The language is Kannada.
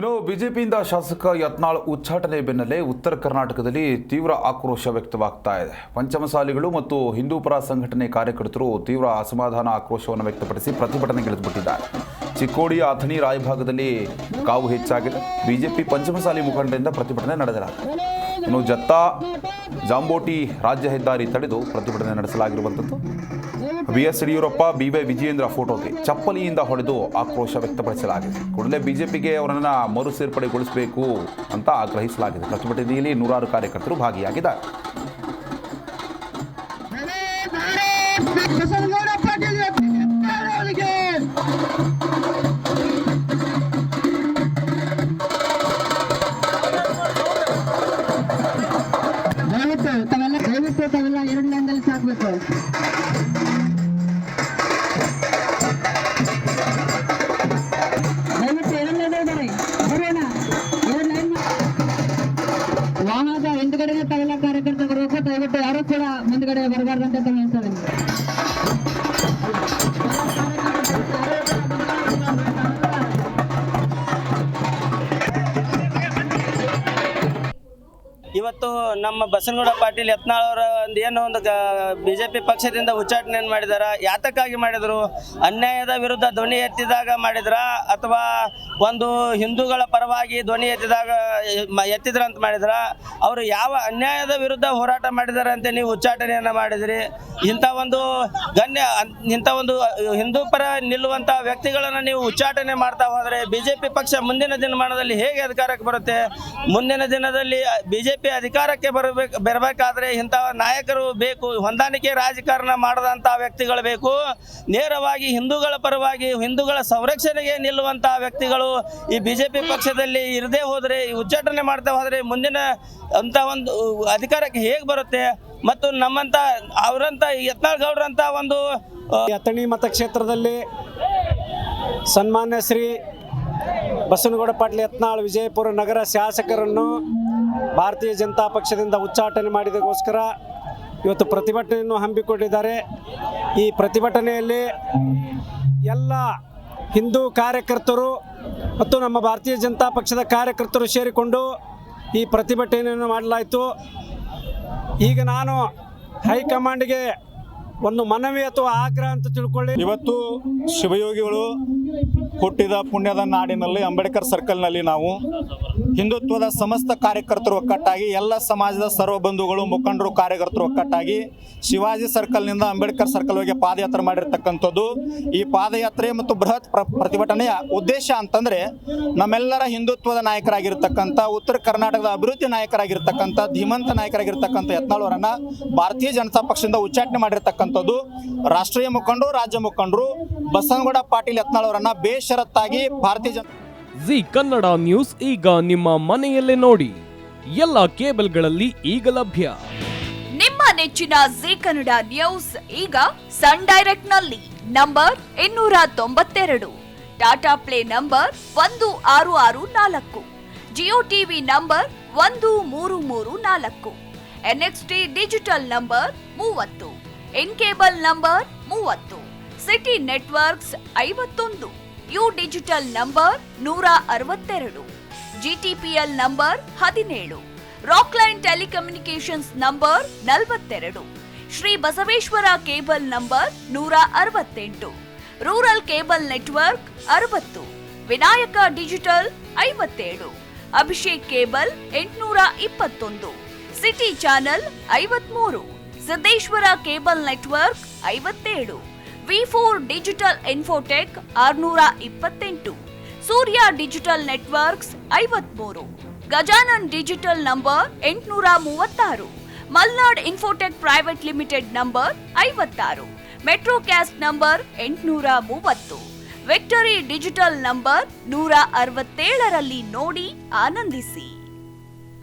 ಇನ್ನು ಬಿಜೆಪಿಯಿಂದ ಶಾಸಕ ಯತ್ನಾಳ್ ಉಚ್ಚಾಟನೆ ಬೆನ್ನಲ್ಲೇ ಉತ್ತರ ಕರ್ನಾಟಕದಲ್ಲಿ ತೀವ್ರ ಆಕ್ರೋಶ ವ್ಯಕ್ತವಾಗ್ತಾ ಇದೆ. ಪಂಚಮಸಾಲಿಗಳು ಮತ್ತು ಹಿಂದೂ ಪರ ಸಂಘಟನೆ ಕಾರ್ಯಕರ್ತರು ತೀವ್ರ ಅಸಮಾಧಾನ ಆಕ್ರೋಶವನ್ನು ವ್ಯಕ್ತಪಡಿಸಿ ಪ್ರತಿಭಟನೆಗಿಳಿದುಬಿಟ್ಟಿದ್ದಾರೆ. ಚಿಕ್ಕೋಡಿ, ಅಥಣಿ, ರಾಯಭಾಗದಲ್ಲಿ ಕಾವು ಹೆಚ್ಚಾಗಿದೆ. ಬಿಜೆಪಿ ಪಂಚಮಸಾಲಿ ಮುಖಂಡರಿಂದ ಪ್ರತಿಭಟನೆ ನಡೆಸಲಾಗಿದೆ. ಇನ್ನು ಜತ್ತಾ ಜಾಂಬೋಟಿ ರಾಜ್ಯ ಹೆದ್ದಾರಿ ತಡೆದು ಪ್ರತಿಭಟನೆ ನಡೆಸಲಾಗಿರುವಂಥದ್ದು. BS ಯಡಿಯೂರಪ್ಪ, BY ವಿಜಯೇಂದ್ರ ಫೋಟೋಗೆ ಚಪ್ಪಲಿಯಿಂದ ಹೊಡೆದು ಆಕ್ರೋಶ ವ್ಯಕ್ತಪಡಿಸಲಾಗಿದೆ. ಕೂಡಲೇ ಬಿಜೆಪಿಗೆ ಅವರನ್ನು ಮರು ಸೇರ್ಪಡೆಗೊಳಿಸಬೇಕು ಅಂತ ಆಗ್ರಹಿಸಲಾಗಿದೆ. ಪ್ರತಿಭಟನೆಯಲ್ಲಿ ನೂರಾರು ಕಾರ್ಯಕರ್ತರು ಭಾಗಿಯಾಗಿದ್ದಾರೆ. ಎರಡು ಲೈನ್ದಲ್ಲಿ ಸಾಕ್ಬೇಕು. ವಾಹನದ ಹಿಂದ್ಗಡೆ ತಾವೆಲ್ಲ ಕಾರ್ಯಕರ್ತ ಬರಬೇಕು. ದಯವಿಟ್ಟು ಯಾರು ಕೂಡ ಮುಂದ್ಗಡೆ ಬರಬಾರ್ದಂತ ಹೇಳ್ತಾರೆ. ಇವತ್ತು ನಮ್ಮ ಬಸನಗೌಡ ಪಾಟೀಲ್ ಯತ್ನಾಳ್ ಅವರ ಒಂದು ಬಿಜೆಪಿ ಪಕ್ಷದಿಂದ ಉಚ್ಚಾಟನೆಯನ್ನು ಮಾಡಿದಾರ. ಯಾತಕ್ಕಾಗಿ ಮಾಡಿದರು? ಅನ್ಯಾಯದ ವಿರುದ್ಧ ಧ್ವನಿ ಎತ್ತಿದಾಗ ಮಾಡಿದ್ರ ಅಥವಾ ಒಂದು ಹಿಂದೂಗಳ ಪರವಾಗಿ ಧ್ವನಿ ಎತ್ತಿದ್ರಂತ ಮಾಡಿದ್ರ? ಅವರು ಯಾವ ಅನ್ಯಾಯದ ವಿರುದ್ಧ ಹೋರಾಟ ಮಾಡಿದ್ದಾರೆ ಅಂತ ನೀವು ಉಚ್ಚಾಟನೆಯನ್ನು ಮಾಡಿದ್ರಿ? ಇಂಥ ಒಂದು ಹಿಂದೂ ಪರ ನಿಲ್ಲುವಂಥ ವ್ಯಕ್ತಿಗಳನ್ನು ನೀವು ಉಚ್ಚಾಟನೆ ಮಾಡ್ತಾ ಹೋದರೆ ಬಿಜೆಪಿ ಪಕ್ಷ ಮುಂದಿನ ದಿನಮಾನದಲ್ಲಿ ಹೇಗೆ ಅಧಿಕಾರಕ್ಕೆ ಬರುತ್ತೆ? ಮುಂದಿನ ದಿನದಲ್ಲಿ ಬಿಜೆಪಿ ಅಧಿಕಾರಕ್ಕೆ ಬರಬೇಕಾದ್ರೆ ಇಂಥ ನಾಯಕರು ಬೇಕು. ಹೊಂದಾಣಿಕೆ ರಾಜಕಾರಣ ಮಾಡದಂಥ ವ್ಯಕ್ತಿಗಳು ಬೇಕು. ನೇರವಾಗಿ ಹಿಂದೂಗಳ ಪರವಾಗಿ ಹಿಂದೂಗಳ ಸಂರಕ್ಷಣೆಗೆ ನಿಲ್ಲುವಂಥ ವ್ಯಕ್ತಿಗಳು ಈ ಬಿಜೆಪಿ ಪಕ್ಷದಲ್ಲಿ ಇರದೇ ಹೋದರೆ, ಉಚ್ಚಾಟನೆ ಮಾಡ್ತಾ ಹೋದರೆ ಮುಂದಿನ ಅಂತ ಒಂದು ಅಧಿಕಾರಕ್ಕೆ ಹೇಗೆ ಬರುತ್ತೆ? ಮತ್ತು ನಮ್ಮಂತ ಅವರಂತ ಯತ್ನಾಳ್ ಗೌಡ್ರಂತ ಒಂದು ಅಥಣಿ ಮತಕ್ಷೇತ್ರದಲ್ಲಿ ಸನ್ಮಾನ್ಯ ಶ್ರೀ ಬಸನಗೌಡ ಪಾಟೀಲ್ ಯತ್ನಾಳ್ ವಿಜಯಪುರ ನಗರ ಶಾಸಕರನ್ನು ಭಾರತೀಯ ಜನತಾ ಪಕ್ಷದಿಂದ ಉಚ್ಚಾಟನೆ ಮಾಡಿದಕ್ಕೋಸ್ಕರ ಇವತ್ತು ಪ್ರತಿಭಟನೆಯನ್ನು ಹಮ್ಮಿಕೊಂಡಿದ್ದಾರೆ. ಈ ಪ್ರತಿಭಟನೆಯಲ್ಲಿ ಎಲ್ಲ ಹಿಂದೂ ಕಾರ್ಯಕರ್ತರು ಮತ್ತು ನಮ್ಮ ಭಾರತೀಯ ಜನತಾ ಪಕ್ಷದ ಕಾರ್ಯಕರ್ತರು ಸೇರಿಕೊಂಡು ಈ ಪ್ರತಿಭಟನೆಯನ್ನು ಮಾಡಲಾಯಿತು. ಈಗ ನಾನು ಹೈಕಮಾಂಡ್ಗೆ ಒಂದು ಮನವಿ ಅಥವಾ ಆಗ್ರಹ ಅಂತ ತಿಳ್ಕೊಳ್ಳಿ. ಇವತ್ತು ಶಿವಯೋಗಿಗಳು ಹುಟ್ಟಿದ ಪುಣ್ಯದ ನಾಡಿನಲ್ಲಿ ಅಂಬೇಡ್ಕರ್ ಸರ್ಕಲ್ನಲ್ಲಿ ನಾವು ಹಿಂದುತ್ವದ ಸಮಸ್ತ ಕಾರ್ಯಕರ್ತರು ಒಕ್ಕಟ್ಟಾಗಿ ಎಲ್ಲ ಸಮಾಜದ ಸರ್ವ ಬಂಧುಗಳು, ಮುಖಂಡರು, ಕಾರ್ಯಕರ್ತರು ಒಕ್ಕಟ್ಟಾಗಿ ಶಿವಾಜಿ ಸರ್ಕಲ್ನಿಂದ ಅಂಬೇಡ್ಕರ್ ಸರ್ಕಲ್ವರೆಗೆ ಪಾದಯಾತ್ರೆ ಮಾಡಿರ್ತಕ್ಕಂಥದ್ದು. ಈ ಪಾದಯಾತ್ರೆ ಮತ್ತು ಬೃಹತ್ ಪ್ರತಿಭಟನೆಯ ಉದ್ದೇಶ ಅಂತಂದರೆ ನಮ್ಮೆಲ್ಲರ ಹಿಂದುತ್ವದ ನಾಯಕರಾಗಿರ್ತಕ್ಕಂಥ, ಉತ್ತರ ಕರ್ನಾಟಕದ ಅಭಿವೃದ್ಧಿ ನಾಯಕರಾಗಿರ್ತಕ್ಕಂಥ, ಧೀಮಂತ ನಾಯಕರಾಗಿರ್ತಕ್ಕಂಥ ಯತ್ನಾಳ್ ಅವರನ್ನು ಭಾರತೀಯ ಜನತಾ ಪಕ್ಷದಿಂದ ಉಚ್ಚಾಟನೆ ಮಾಡಿರ್ತಕ್ಕಂಥದ್ದು. ರಾಷ್ಟ್ರೀಯ ಮುಖಂಡರು, ರಾಜ್ಯ ಮುಖಂಡರು ಬಸನಗೌಡ ಪಾಟೀಲ್ ಯತ್ನಾಳ್ ಅವರನ್ನು ಬೇಷರತ್ತಾಗಿ ಭಾರತೀಯ ಜನತಾ ಜಿ ಕನ್ನಡ ನ್ಯೂಸ್ ಈಗ ನಿಮ್ಮ ಮನೆಯಲ್ಲೇ ನೋಡಿ. ಎಲ್ಲ ಕೇಬಲ್ಗಳಲ್ಲಿ ಈಗ ಲಭ್ಯ. ನಿಮ್ಮ ನೆಚ್ಚಿನ ಜಿ ಕನ್ನಡ ನ್ಯೂಸ್ ಈಗ ಸನ್ ಡೈರೆಕ್ಟ್ ನಲ್ಲಿ number 292, Tata play number 1664, Jio TV number 1334, NXT digital number 30, in cable number 30, city networks 51, U digital number 162, GTPL number 17, Rockline telecommunications number 42, Shri Basaveshwara cable number 168, rural cable network 60, Vinayaka digital 57, Abhishek cable 821, city channel 53, Siddeshwara cable network 57, V4 digital Infotech 628, Surya digital networks 53, Gajanan digital number 836, Malnad infotech private limited number 56, Metrocast number 830, victory digital number 167ರಲ್ಲಿ ನೋಡಿ ಆನಂದಿಸಿ.